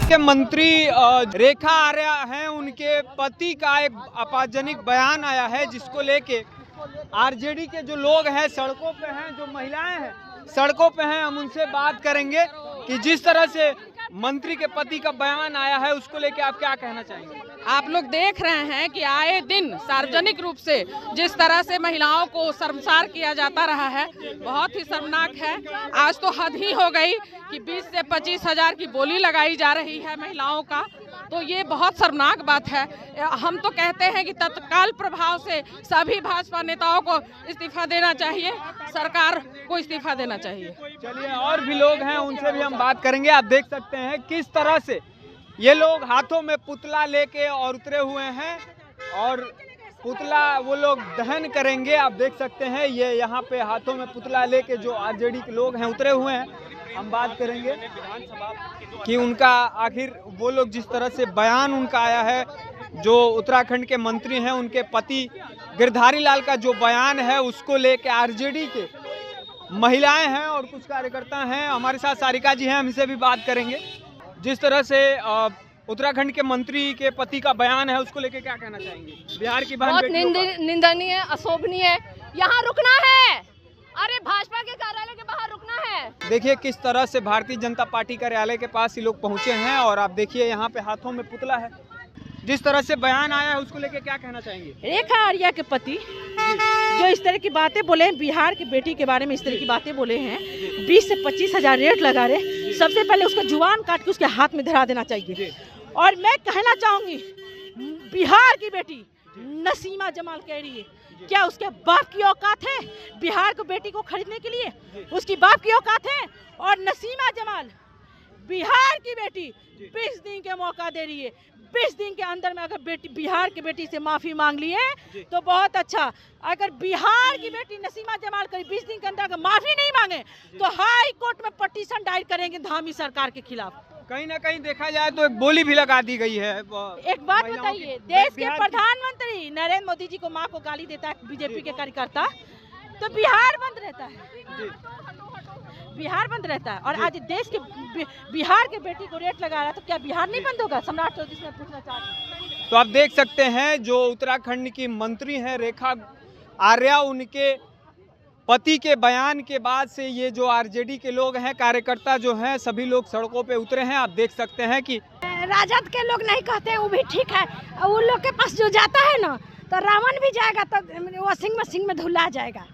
के मंत्री रेखा आर्या हैं, उनके पति का एक आपत्तिजनक बयान आया है जिसको लेके आरजेडी के जो लोग हैं सड़कों पे हैं, जो महिलाएं हैं सड़कों पे हैं। हम उनसे बात करेंगे कि जिस तरह से मंत्री के पति का बयान आया है उसको लेके आप क्या कहना चाहेंगे। आप लोग देख रहे हैं कि आए दिन सार्वजनिक रूप से जिस तरह से महिलाओं को शर्मसार किया जाता रहा है, बहुत ही शर्मनाक है। आज तो हद ही हो गई कि 20 से 25 हजार की बोली लगाई जा रही है महिलाओं का, तो ये बहुत शर्मनाक बात है। हम तो कहते हैं कि तत्काल प्रभाव से सभी भाजपा नेताओं को इस्तीफा देना चाहिए, सरकार को इस्तीफा देना चाहिए। चलिए और भी लोग हैं उनसे भी हम बात करेंगे। आप देख सकते हैं किस तरह से ये लोग हाथों में पुतला लेके और उतरे हुए हैं और पुतला वो लोग दहन करेंगे। आप देख सकते हैं ये यहाँ पे हाथों में पुतला लेके जो आरजेडी के लोग हैं उतरे हुए हैं। हम बात करेंगे कि उनका आखिर वो लोग जिस तरह से बयान उनका आया है, जो उत्तराखंड के मंत्री हैं उनके पति गिरधारी लाल का जो बयान है उसको लेके आरजेडी के महिलाएं हैं और कुछ कार्यकर्ता हैं। हमारे साथ सारिका जी हैं, हम इनसे भी बात करेंगे। जिस तरह से उत्तराखंड के मंत्री के पति का बयान है उसको लेके क्या कहना चाहेंगे। बिहार की बहुत निंदनीय, अशोभनीय, यहाँ रुकना है। अरे भाजपा के कार्यालय के बाहर रुकना है। देखिए किस तरह से भारतीय जनता पार्टी कार्यालय के पास ये लोग पहुंचे हैं और आप देखिए यहाँ पे हाथों में पुतला है। जिस तरह से बयान आया है उसको लेके क्या कहना चाहेंगे। रेखा आर्या के पति जो इस तरह की बातें बोले हैं, बिहार की बेटी के बारे में इस तरह की बातें बोले हैं, 20 से 25 हजार रेट लगा रहे, सबसे पहले उसका जुबान काट के उसके हाथ में धरा देना चाहिए। और मैं कहना चाहूंगी, बिहार की बेटी नसीमा जमाल कह रही है, क्या उसके बाप की औकात है बिहार को बेटी को खरीदने के लिए? उसकी बाप की औकात है। और नसीमा जमाल बिहार की बेटी 20 दिन के मौका दे रही है। 20 दिन के अंदर में अगर बेटी बिहार की बेटी से माफी मांग ली है तो बहुत अच्छा। अगर बिहार की बेटी नसीमा जमाल करीब 20 दिन के अंदर अगर माफी नहीं मांगे तो हाई कोर्ट में पटिशन दायर करेंगे धामी सरकार के खिलाफ। कहीं ना कहीं देखा जाए तो एक बोली भी लगा दी गई है। एक बात बताइए, देश के प्रधानमंत्री नरेंद्र मोदी जी को माँ को गाली देता है बीजेपी के कार्यकर्ता, तो बिहार बंद रहता है, बिहार बंद रहता है। और आज देश के बिहार के बेटी को रेट लगा रहा है, तो क्या बिहार नहीं बंद होगा? सम्राट चौधरी से पूछना चाहते हैं। तो आप देख सकते हैं जो उत्तराखंड की मंत्री हैं रेखा आर्या, उनके पति के बयान के बाद से ये जो आरजेडी के लोग हैं, कार्यकर्ता जो हैं, सभी लोग सड़कों पे उतरे हैं। आप देख सकते हैं कि राजद के लोग नहीं कहते, वो भी ठीक है। उन लोग के पास जो जाता है ना, तो रावण भी जाएगा तो वॉशिंग मशीन में धुला जाएगा।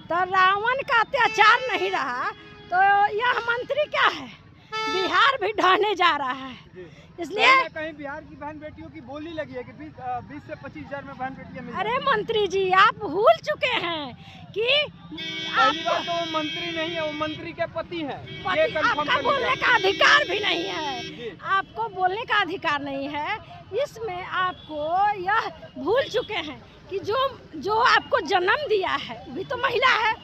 तो रावण का अत्याचार नहीं रहा तो यह मंत्री क्या है, बिहार भी ढहने जा रहा है। इसलिए कहीं बिहार की बहन बेटियों की बोली लगी है कि 20 से 25 हजार में बहन बेटियां मिल। अरे मंत्री जी, आप भूल चुके हैं कि पहली बात तो वो मंत्री नहीं है, वो मंत्री के पति हैं। ये आपका बोलने का अधिकार भी नहीं है, आपको बोलने का अधिकार नहीं है। इसमें आपको यह भूल चुके हैं कि जो आपको जन्म दिया है भी तो महिला है,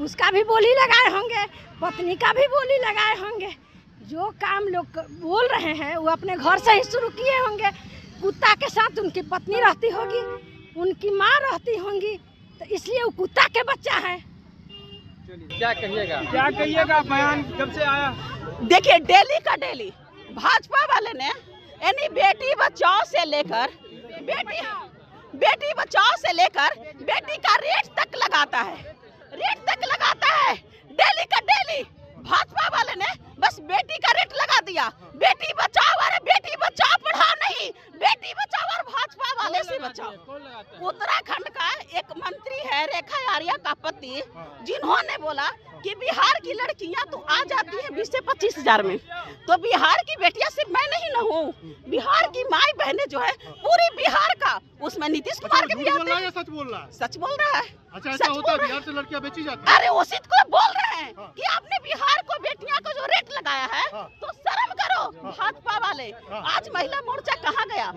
उसका भी बोली लगाए होंगे, पत्नी का भी बोली लगाए होंगे। जो काम लोग बोल रहे हैं वो अपने घर से ही शुरू किए होंगे। कुत्ता के साथ उनकी पत्नी रहती होगी, उनकी माँ रहती होंगी, तो इसलिए वो कुत्ता के बच्चा है। क्या कहिएगा बयान जब से आया। देखिए, डेली का डेली भाजपा वाले ने यानी बेटी बचाओ से लेकर बेटी का रेट तक लगाता है, डेली का डेली भाजपा वाले ने बस बेटी का रेट लगा दिया। बेटी बचाओ, अरे बेटी बचाओ पढ़ाओ नहीं, बेटी बचाओ और भाजपा वाले से बचाओ। उत्तराखंड का एक मंत्री है रेखा आर्या का पति, जिन्होंने बोला कि बिहार की लड़कियां तो आ जाती हैं 20 से 25 हजार में, तो बिहार की बेटियां सिर्फ मैं नहीं न हूँ, बिहार की माई बहनें जो है पूरी बिहार का, उसमें नीतीश कुमार के भी आते हैं। सच बोल रहा है, सच बोल रहा है। अच्छा, ऐसा होता है बिहार से लड़कियां बेची जाती हैं। अरे उसी को बोल रहे हैं कि आपने बिहार को बेटियां को जो रेट लगाया है तो शर्म करो भाजपा वाले। आज महिला मोर्चा कहाँ गया?